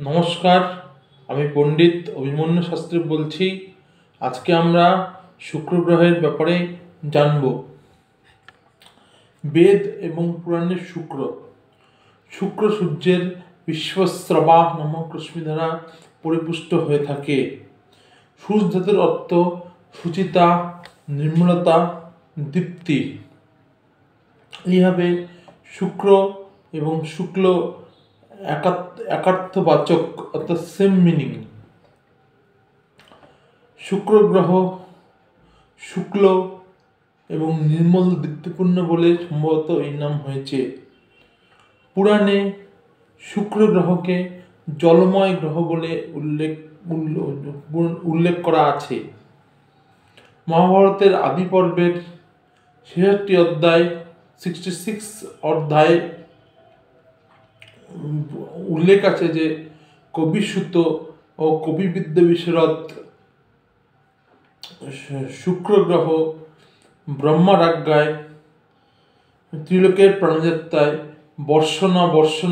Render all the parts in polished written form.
নমস্কার, আমি পণ্ডিত অভিমন্যু শাস্ত্রী বলছি। আজকে আমরা শুক্র গ্রহের ব্যাপারে জানব। বেদ এবং পুরাণের শুক্র সূর্যের বিশ্বস্রবা নামক রশ্মি দ্বারা পরিপুষ্ট হয়ে থাকে। সূর্য ধাতুর অর্থ সুচিতা, নির্মলতা, দীপ্তি। এইভাবে শুক্র এবং শুক্ল একার্থবাচক, অর্থাৎ সেম মিনিং। শুক্র গ্রহ শুক্ল এবং নির্মল দীপ্তিপূর্ণ বলে সম্ভবত এই নাম হয়েছে। পুরাণে শুক্র গ্রহকে জলময় গ্রহ বলে উল্লেখ করা আছে। মহাভারতের আদি পর্বের 66 অধ্যায় উল্লেখ আছে যে কবিসূত ও কবি বিদ্যাবিশরদ শুক্র গ্রহ ব্রহ্মার আজ্ঞায় ত্রিলোকের প্রাণযাত্রায় বর্ষণ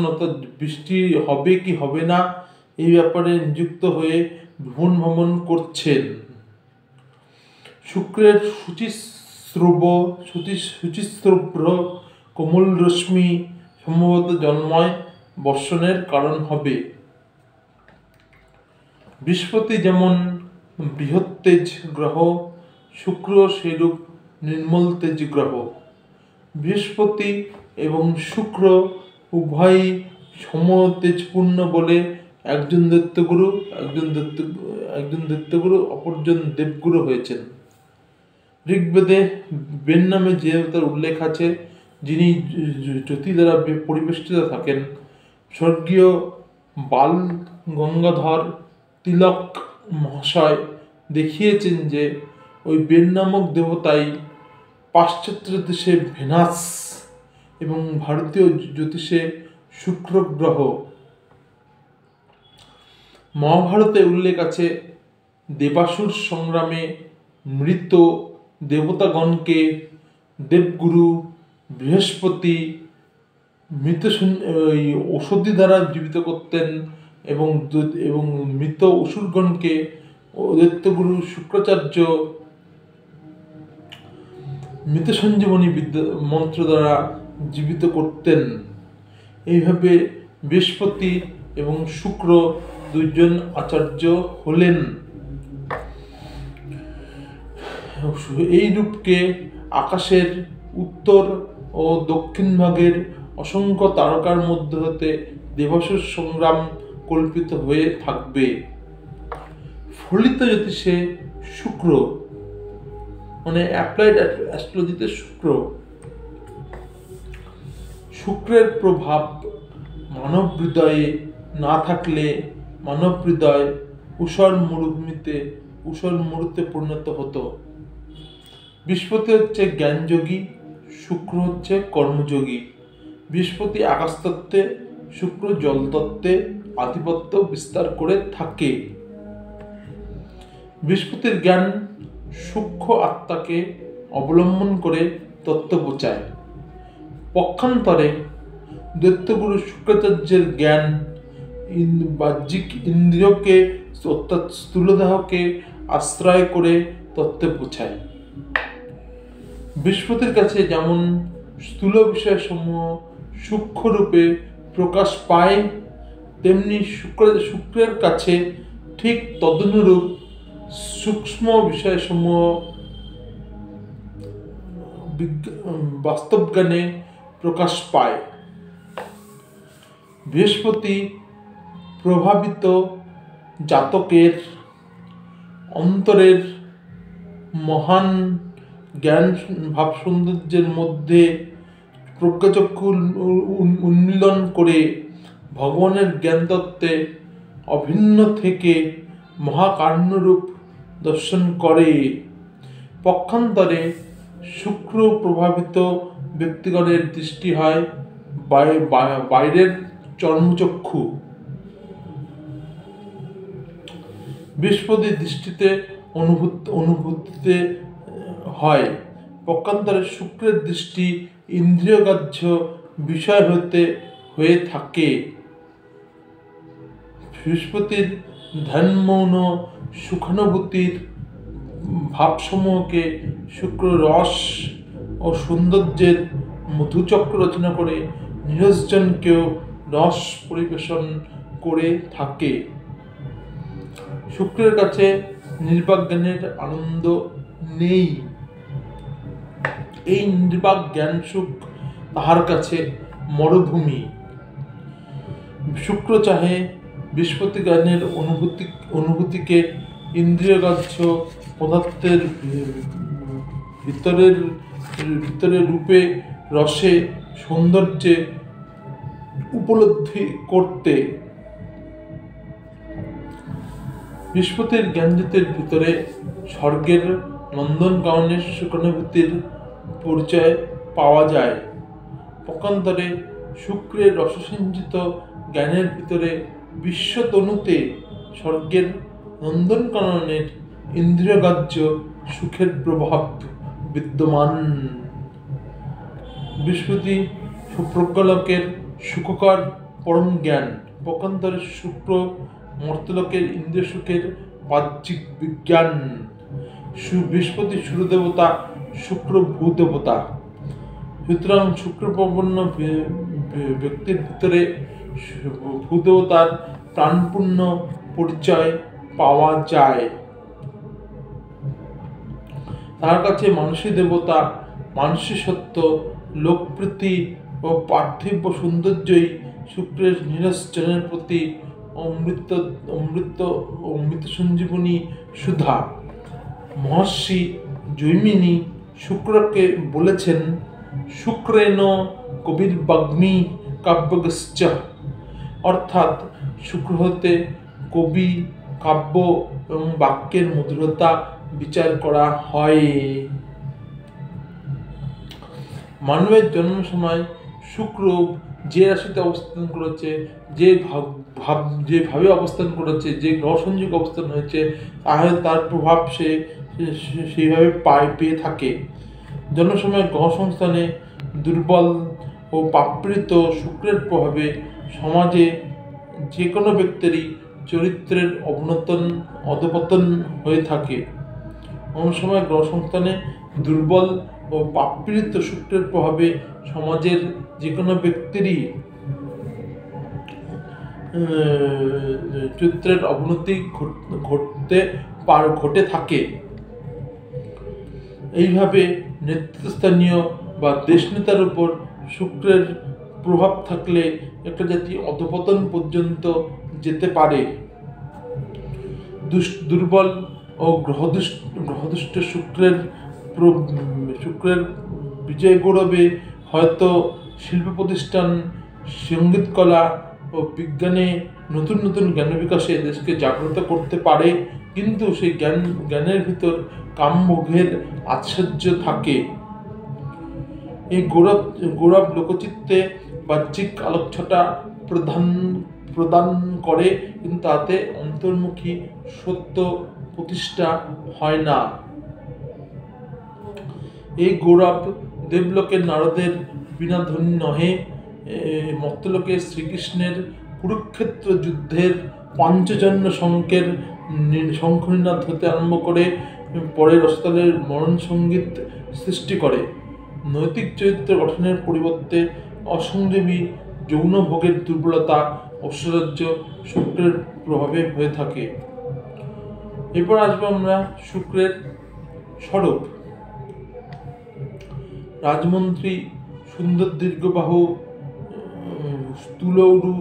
অর্থাৎ বৃষ্টি হবে কি হবে না এই ব্যাপারে নিযুক্ত হয়ে ভ্রমণ করছেন। শুক্রের শুচিশ্রব্র কোমল রশ্মি সম্ভবত জন্ময় বর্ষণের কারণ হবে। বৃহস্পতি যেমন বৃহৎ তেজ গ্রহ, শুক্র সেরূপ নির্মল তেজ গ্রহ। বৃহস্পতি এবং শুক্র উভয়ই সমতেজপূর্ণ বলে একজন দৈত্যগুরু অপরজন দেবগুরু হয়েছেন। ঋগ্বেদে বেন নামে যে দেবতার উল্লেখ আছে, যিনি জ্যোতি দ্বারা পরিবেষ্টিত থাকেন। স্বর্গীয় বাল গঙ্গাধর তিলক মহাশয় দেখিয়েছেন যে ওই বেন নামক দেবতাই পাশ্চাত্য জ্যোতিষে ভেনাস এবং ভারতীয় জ্যোতিষে শুক্র গ্রহ। মহাভারতে উল্লেখ আছে দেবাসুর সংগ্রামে মৃত দেবতাগণকে দেবগুরু বৃহস্পতি ঔষধি দ্বারা জীবিত করতেন এবং মৃত অসুরগণকে দৈত্যগুরু শুক্রাচার্য মৃত সঞ্জীবনী মন্ত্র দ্বারা জীবিত করতেন। এইভাবে বৃহস্পতি এবং শুক্র দুইজন আচার্য হলেন। এই রূপকে আকাশের উত্তর ও দক্ষিণ ভাগের অসংখ্য তারকার মধ্য হতে দেবাসুর সংগ্রাম কল্পিত হয়ে থাকবে। ফলিত জ্যোতিষে শুক্র মানে অ্যাপ্লাইড অ্যাস্ট্রোলজিতে শুক্রের প্রভাব মানব হৃদয়ে না থাকলে মানব হৃদয় ঊষর মরুতে পরিণত হতো। বৃহস্পতি হচ্ছে জ্ঞানযোগী, শুক্র হচ্ছে কর্মযোগী। বৃহস্পতি আকাশতত্ত্বে, শুক্র জলতত্ত্বে আধিপত্য বিস্তার করে থাকে। বৃহস্পতির জ্ঞান সূক্ষ্ম আত্মাকে অবলম্বন করে তত্ত্ব বোঝায়। পক্ষান্তরে দৈত্যগুরু শুক্রাচার্যের জ্ঞান বাহ্যিক ইন্দ্রিয়কে অর্থাৎ স্থূলদেহকে আশ্রয় করে তত্ত্ব বোঝায়। বৃহস্পতির কাছে যেমন স্থূল বিষয়সমূহ সূক্ষ্ম রূপে প্রকাশ পায়, তেমনি শুক্রের কাছে ঠিক তদনুরূপ সূক্ষ্ম বিষয়সমূহ বাস্তব জ্ঞানে প্রকাশ পায়। বৃহস্পতি প্রভাবিত জাতকের অন্তরের মহান জ্ঞান ভাব সৌন্দর্যের মধ্যে প্রজ্ঞাচক্ষু উন্মীলন করে ভগবানের জ্ঞান তত্ত্বে অভিন্ন থেকে মহাকারণ্যরূপ দর্শন করে। পক্ষান্তরে শুক্র প্রভাবিত ব্যক্তিগণের দৃষ্টি হয় বাইরের চর্মচক্ষু। বৃহস্পতির দৃষ্টিতে অনুভূতিতে হয়। পক্ষান্তরে শুক্রের দৃষ্টি ইন্দ্রিয়গ্রাহ্য বিষয় হয়ে থাকে। বৃহস্পতির ধ্যানমৌন সুখানুভূতির ভাবসমূহকে শুক্র রস ও সৌন্দর্যের মধুচক্র রচনা করে নিরঞ্জনকেও রস পরিবেশন করে থাকে। শুক্রের কাছে নির্বাক জ্ঞানের আনন্দ নেই। এই নির্বাক জ্ঞান সুখ তাহার কাছে মরুভূমি। শুক্র চাহে বৃহস্পতি জ্ঞানের অনুভূতিকে ইন্দ্রিয়গ্রাহ্য পদার্থের ভিতরের রূপে, রসে, সৌন্দর্যে উপলব্ধি করতে। বৃহস্পতির জ্ঞানজ্যোতির ভিতরে স্বর্গের নন্দনকাননের সুখানুভূতির পরিচয় পাওয়া যায়। পক্ষান্তরে শুক্রের রসসঞ্চিত জ্ঞানের ভিতরে বিশ্বতনুতে স্বর্গের নন্দনকাননের ইন্দ্রিয়গ্রাহ্য সুখের প্রভাব বিদ্যমান। বৃহস্পতি প্রজ্ঞালোকের সুখকর পরম জ্ঞান, পক্ষান্তরে শুক্র মর্তলোকের ইন্দ্রিয় সুখের বাহ্যিক বিজ্ঞান। বৃহস্পতি সূর্যদেবতা, শুক্র ভূদেবতা। সুতরাং শুক্রপ্রপন্ন ব্যক্তির ভিতরে ভূদেবতার প্রাণপূর্ণ পরিচয় পাওয়া যায়। তার কাছে মানসী দেবতা, মানসী সত্য, লোকপ্রীতি ও পার্থিব সৌন্দর্যই শুক্রের নিরঞ্জনের প্রতি অমৃত সঞ্জীবনী সুধা। মহর্ষি জৈমিনী শুক্রকে বলেছেন, শুক্রেণ কবির্বাগ্মি কাব্যগশ্চ, অর্থাৎ শুক্র হতে কবি, কাব্য এবং বাক্যের মধুরতা বিচার করা হয়। মানবের জন্ম সময় শুক্র যে রাশিতে অবস্থান করেছে, যেভাবে অবস্থান করেছে, যে গ্রহ সংযোগ অবস্থান হয়েছে, তার প্রভাব সে সেইভাবে পেয়ে থাকে। জন্মসময় গ্রহ সংস্থানে দুর্বল ও পাপড়িত শুক্রের প্রভাবে সমাজে যে কোনো ব্যক্তিরই চরিত্রের অধপতন হয়ে থাকে। অন্য সময় গ্রহ সংস্থানে দুর্বল ও পাপড়িত শুক্রের প্রভাবে সমাজের যে কোনো ব্যক্তিরই চরিত্রের অবনতি ঘটে থাকে। এইভাবে নেতৃস্থানীয় বা দেশ নেতার উপর শুক্রের প্রভাব থাকলে একটা জাতি অধপতন পর্যন্ত যেতে পারে। দুর্বল ও গ্রহদুষ্ট শুক্রের বিজয় গৌরবে হয়তো শিল্প প্রতিষ্ঠান, সঙ্গীত কলা ও বিজ্ঞানে নতুন নতুন জ্ঞান বিকাশে দেশকে জাগ্রত করতে পারে, কিন্তু সেই জ্ঞানের ভিতর কামভোগের আশ্চর্য থাকে। এই গৌরব লোকচিত্তে বাহ্যিক আলোকছটা প্রদান করে, কিন্তু তাতে অন্তর্মুখী সত্য প্রতিষ্ঠা হয় না। এই গৌরব দেবলোকের নারদের বিনা ধ্বনি নহে, মর্ত্যলোকে শ্রীকৃষ্ণের কুরুক্ষেত্র যুদ্ধের পাঞ্চজন্য শঙ্খনিনাদ হতে আরম্ভ করে পরে রসতলের মরণ সঙ্গীত সৃষ্টি করে। নৈতিক চরিত্র গঠনের পরিবর্তে অসংযমী যৌন ভোগের দুর্বলতা, ঐশ্বর্য শুক্রের প্রভাবে হয়ে থাকে। এরপর আসবো আমরা শুক্রের স্বরূপ। রাজমন্ত্রী, সুন্দর দীর্ঘবাহু, স্থূলৌরু,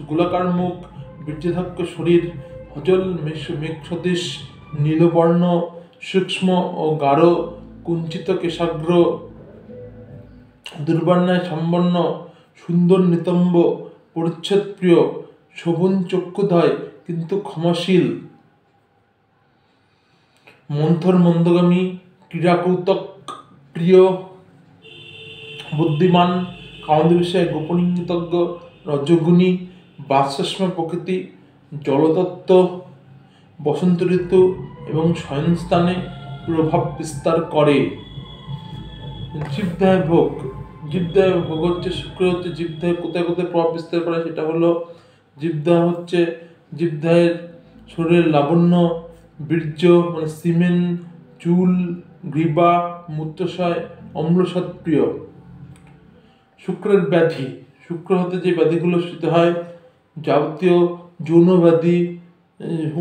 গোলাকার মুখ, বীর্যধাক্য শরীর, হজল মেঘসদৃশ, নীলবর্ণ, সূক্ষ্ম ও গাঢ়, কুঞ্চিত কেশাগ্র, দুর্বর্ণায় সম্বন্ন, সুন্দর নিতম্ব, পরিচ্ছদপ্রিয়, শোভন চক্ষুদ্বয় কিন্তু ক্ষমাশীল, মন্থর মন্দগামী, ক্রীড়াকৌতুক প্রিয়, বুদ্ধিমান, কামদ বিষয়ে গোপনীয়তজ্ঞ, রজগুণী, বাৎসস্ম প্রকৃতি, জলতত্ত্ব, বসন্ত ঋতু এবং শয়নস্থানে প্রভাব বিস্তার করে। জীবদেহ ভোগ হচ্ছে শুক্র হচ্ছে জীবদেহে কোথায় কোথায় প্রভাব বিস্তার করে, সেটা হলো জীবদাহ হচ্ছে জীবদাহের শরীরের লাবণ্য, বীর্য মানে সিমেন, চুল, গ্রীবা, মূত্রাশয়, অম্লসাদ প্রিয়। শুক্রের ব্যাধি, শুক্র হতে যে ব্যাধিগুলো সূচিত হয় যাবতীয় যৌন ব্যাধি,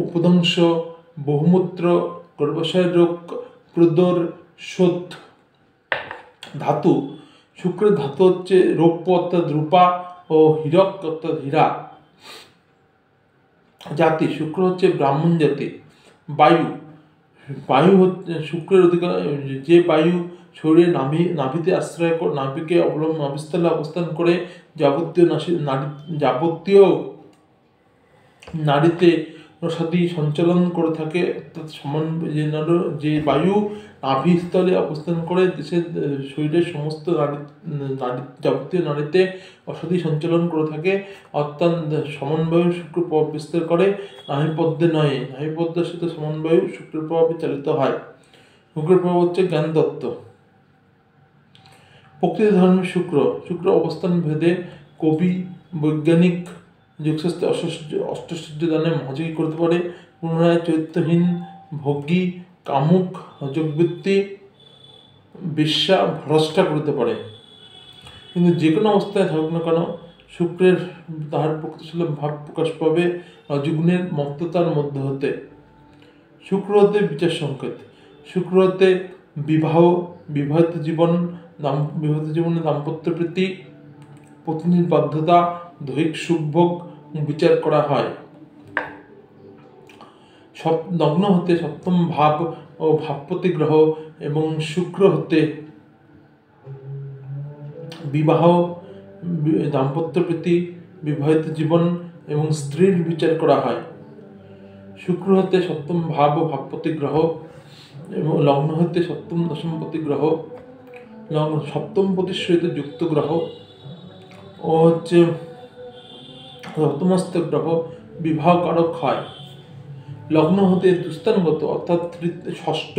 উপদংশ, বহুমূত্র, গর্ভাশয় রোগ, প্রদর, শোথ। ধাতু, শুক্রের ধাতু হচ্ছে রৌপ্য অর্থাৎ রূপা ও হীরক অর্থাৎ হীরা। জাতি, শুক্র হচ্ছে ব্রাহ্মণ জাতি। বায়ু, বায়ু হচ্ছে শুক্রের অধিকার, যে বায়ু শরীরের নাভিতে আশ্রয় করে, নাভিকে নাভিস্থলে অবস্থান করে যাবতীয় নাড়িতে রসাদি সঞ্চালন করে থাকে, অর্থাৎ যে বায়ু নাভিস্থলে অবস্থান করে দেশের শরীরের সমস্ত যাবতীয় নাড়িতে রসাদি সঞ্চালন করে থাকে, অর্থাৎ সমন্বয় শুক্র প্রভাব বিস্তার করে, নাভিপদ্মে নয়। নাভিপদ্মের সাথে সমন্বয় শুক্রের প্রভাবে চালিত হয়। শুক্রের প্রভাব হচ্ছে জ্ঞান দত্ত। প্রকৃতি ধর্মে শুক্র, শুক্র অবস্থান ভেদে কবি, বৈজ্ঞানিক, যোগশাস্ত্রে অষ্টাশ্চর্য দানে মহাযোগী করতে পারে, পুনরায় চরিত্রহীন, ভোগী, কামুক, যোগবৃত্তি, বিশ্বা, ভ্রষ্টা করতে পারে। কিন্তু যে কোনো অবস্থায় থাকুক না কেন শুক্রের তাহার প্রকৃতিশীল ভাব প্রকাশ পাবে রজগুণের মত্ততার মধ্যে হতে। শুক্র হতে বিচার সংকেত, শুক্র হতে বিবাহ, বিবাহিত জীবনে দাম্পত্য প্রীতি, পত্নীর বাধ্যতা, দৈহিক সুখভোগ বিচার করা হয়। লগ্ন হতে সপ্তম ভাব ও ভাবপতি গ্রহ এবং শুক্র হতে বিবাহ, দাম্পত্য প্রীতি, বিবাহিত জীবন এবং স্ত্রীর বিচার করা হয়। শুক্র হতে সপ্তম ভাব ও ভাবপতি গ্রহ এবং লগ্ন হতে সপ্তম দশমপতি গ্রহ, সপ্তম পতির সহিত যুক্ত গ্রহ ও হচ্ছে সপ্তমস্ত গ্রহ বিবাহ কারক হয়। লগ্ন হতে দুস্থানগত অর্থাৎ ষষ্ঠ,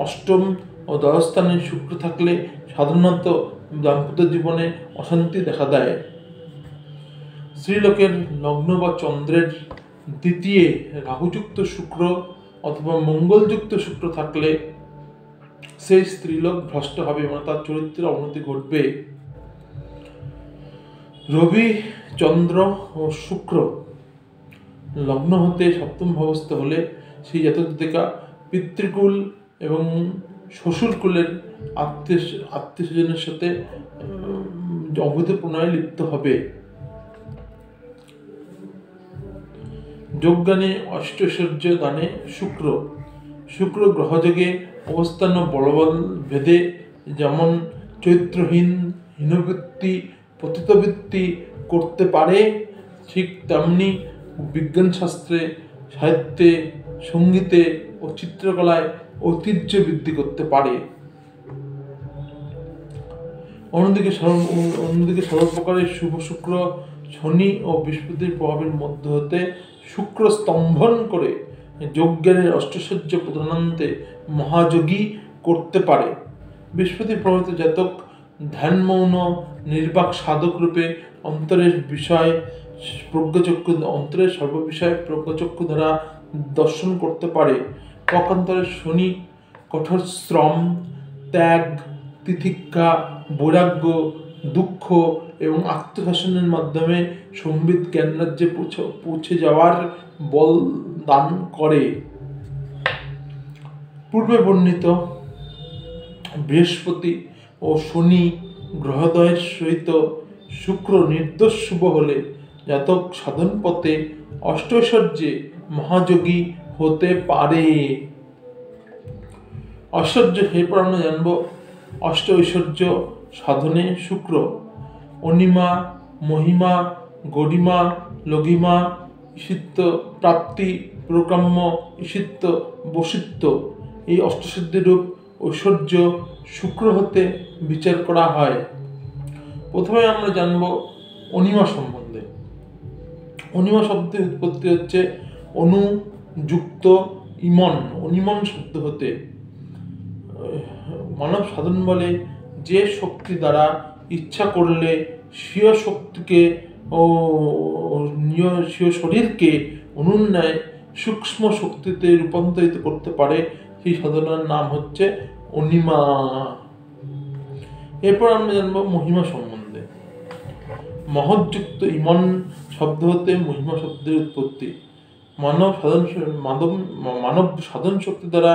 অষ্টম ও দ্বাদশ স্থানে শুক্র থাকলে সাধারণত দাম্পত্য জীবনে অশান্তি দেখা দেয়। স্ত্রীলোকের লগ্ন বা চন্দ্রের দ্বিতীয় রাহুযুক্ত শুক্র অথবা মঙ্গলযুক্ত শুক্র থাকলে সেই স্ত্রীলোক ভ্রষ্ট হবে, মানে তার চরিত্রের অবনতি ঘটবে। রবি, চন্দ্র ও শুক্র লগ্ন হতে সপ্তম ভাবস্থ হলে সেই জাতক জাতিকা পিতৃকুল এবং শ্বশুরকুলের আত্মীয় স্বজনের সাথে অবৈধ প্রণয়ে লিপ্ত হবে। যোগদানে অষ্টৈশ্বর্য দানে শুক্র, শুক্র গ্রহযোগে অবস্থান ও বলবল ভেদে যেমন চরিত্রহীন, হীনবৃত্তি, পতিতবৃত্তি করতে পারে, ঠিক তেমনি বিজ্ঞান শাস্ত্রে, সাহিত্যে, সঙ্গীতে ও চিত্রকলায় ঐতিহ্য বৃদ্ধি করতে পারে। অন্যদিকে সর্বপ্রকারের শুভ শুক্র শনি ও বৃহস্পতির প্রভাবের মধ্যে হতে শুক্র স্তম্ভন করে যোগজ্ঞানের অষ্টৈশ্বর্য প্রধানান্তে মহাযোগী করতে পারে। বৃহস্পতি প্রভাবিত জাতক ধ্যানমৌন নির্বাক সাধক রূপে অন্তরের সর্ববিষয়ে প্রজ্ঞাচক্ষু দ্বারা দর্শন করতে পারে। পক্ষান্তরে শনি কঠোর শ্রম, ত্যাগ, তিতিক্ষা, বৈরাগ্য, দুঃখ এবং আত্মশাসনের মাধ্যমে সম্বিত জ্ঞান রাজ্যে পৌঁছে যাওয়ার বল দান করে। পূর্বে বর্ণিত বৃহস্পতি ও শনি গ্রহদ্বয়ের সহিত শুক্র নির্দোষ শুভ হলে জাতক সাধন পথে অষ্টৈশ্বর্যে মহাযোগী হতে পারে। ঐশ্বর্য এরপর আমরা জানব অষ্ট ঐশ্বর্য সাধনে শুক্র। অনিমা, মহিমা, গরিমা, লঘিমা, ঈশিত্ব, প্রাপ্তি, প্রকাম্য, ঈশিত্ব, বশিত্ব এই অষ্টসিদ্ধিরূপ ঐশ্বর্য শুক্র হতে বিচার করা হয়। প্রথমে আমরা জানব অনিমা সম্বন্ধে। অনিমা শব্দের উৎপত্তি হচ্ছে অনুযুক্ত ইমন, অনিমন শব্দ হতে। মানব সাধন বলে যে শক্তি দ্বারা ইচ্ছা করলে স্বীয় শক্তিকে ও স্বীয় শরীরকে অনুন্যায় সূক্ষ্ম শক্তিতে রূপান্তরিত করতে পারে, সেই সাধনার নাম হচ্ছে অনিমা। এরপর আমরা জানবো মহিমা সম্বন্ধে। মহৎযুক্ত ইমন শব্দ হতে মহিমা শব্দের উৎপত্তি। মানব সাধন শক্তি দ্বারা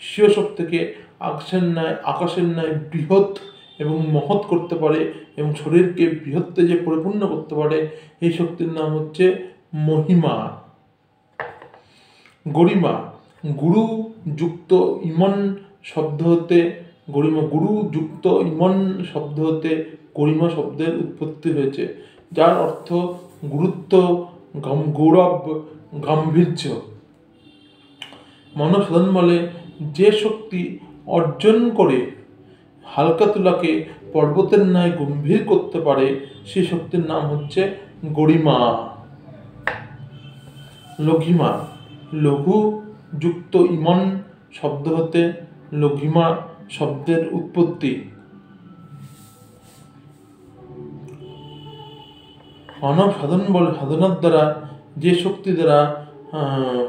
স্বীয় শক্তিকে আকাশের ন্যায় বৃহৎ এবং মহৎ করতে পারে এবং শরীরকে বৃহৎ তেজে পরিপূর্ণ করতে পারে, এই শক্তির নাম হচ্ছে মহিমা। গরিমা গুরু যুক্ত ইমন শব্দ হতে গরিমা শব্দের উৎপত্তি হয়েছে, যার অর্থ গুরুত্ব, গৌরব, গাম্ভীর্য। মানব সাধন বলে যে শক্তি অর্জন করে হালকা তুলাকে পর্বতের ন্যায় গম্ভীর করতে পারে, সেই শক্তির নাম হচ্ছে গরিমা। লঘিমা লঘু যুক্ত ইমন শব্দ হতে লঘিমা শব্দের উৎপত্তি। মানব সাধনার দ্বারা যে শক্তি দ্বারা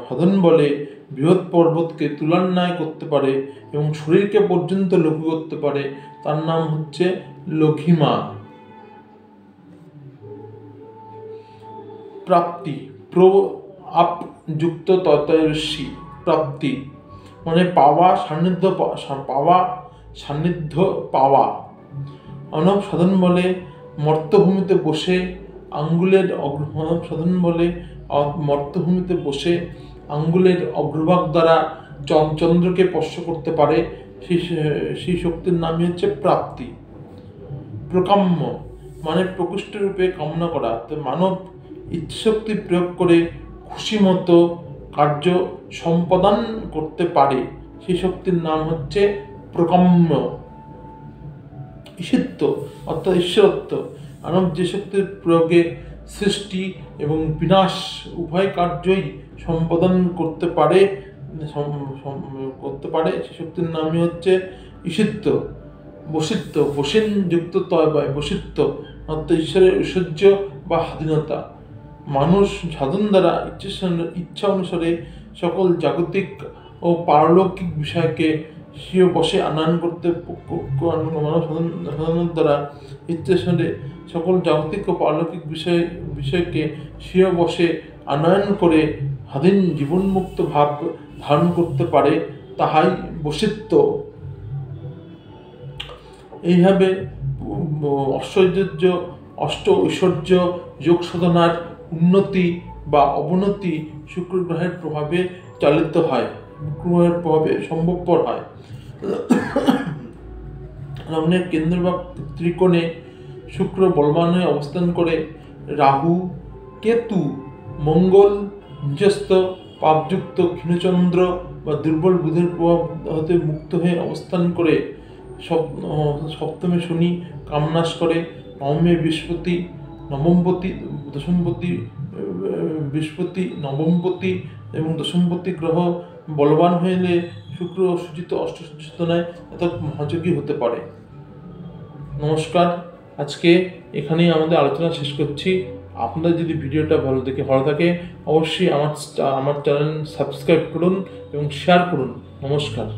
সাধন বলে বৃহৎ পর্বতকে তুলার ন্যায় করতে পারে এবং শরীরকে পর্যন্ত লঘু করতে পারে, তার নাম হচ্ছে লঘিমা। প্রাপ্তি আপ যুক্ত ততয়সী প্রাপ্তি মানে পাওয়া, সান্নিধ্য পাওয়া। মানব সাধন বলে মর্তভূমিতে বসে আঙ্গুলের অগ্রভাগ দ্বারা চন্দ্রকে স্পর্শ করতে পারে, সেই শক্তির নামই হচ্ছে প্রাপ্তি। প্রকাম্য মানে প্রকৃষ্ট রূপে কামনা করা, তো মানব ইচ্ছাশক্তি প্রয়োগ করে খুশি মতো কার্য সম্পাদন করতে পারে, সেই শক্তির নাম হচ্ছে প্রকাম্য। ঈশিত্ব অর্থাৎ ঈশ্বরত্ব, মানব যে শক্তির প্রয়োগে সৃষ্টি এবং বিনাশ উভয় কার্যই সম্পাদন করতে পারে, সেই শক্তির নামই হচ্ছে ঈশিত্ব। বশিত্ব বসীন যুক্ত তয়বায় বশিত্ব অর্থাৎ ঈশ্বরের ঐশ্বর্য বা স্বাধীনতা। মানুষ সাধন দ্বারা ইচ্ছা অনুসারে সকল জাগতিক ও পারলৌকিক বিষয়কে স্বীয় বশে আনয়ন করতে, মানব সাধনের দ্বারা ইচ্ছা অনুসারে সকল জাগতিক ও পারলৌকিক বিষয়কে স্বীয় বশে আনয়ন করে স্বাধীন জীবনমুক্ত ভাব ধারণ করতে পারে, তাহাই বশিত্ব। এইভাবে অষ্ট ঐশ্বর্য যোগ সাধনার উন্নতি বা অবনতি শুক্র গ্রহের প্রভাবে চালিত হয়, গ্রহের প্রভাবে সম্ভবপর হয়। লগ্নের কেন্দ্র বা ত্রিকোণে শুক্র বলবান হয়ে অবস্থান করে রাহু, কেতু, মঙ্গল নিজস্ব পাপযুক্ত ক্ষীণচন্দ্র বা দুর্বল বুধের প্রভাব হতে মুক্ত হয়ে অবস্থান করে সপ্তমে শনি কামনাশ করে, নবমে বৃহস্পতি, নবমপতি এবং দশমপতি গ্রহ বলবান হইলে শুক্র সূচিত অষ্টসূচনায় এত মহাযোগী হতে পারে। নমস্কার, আজকে এখানেই আমাদের আলোচনা শেষ করছি। আপনাদের যদি ভিডিওটা ভালো থাকে অবশ্যই আমার চ্যানেল সাবস্ক্রাইব করুন এবং শেয়ার করুন। নমস্কার।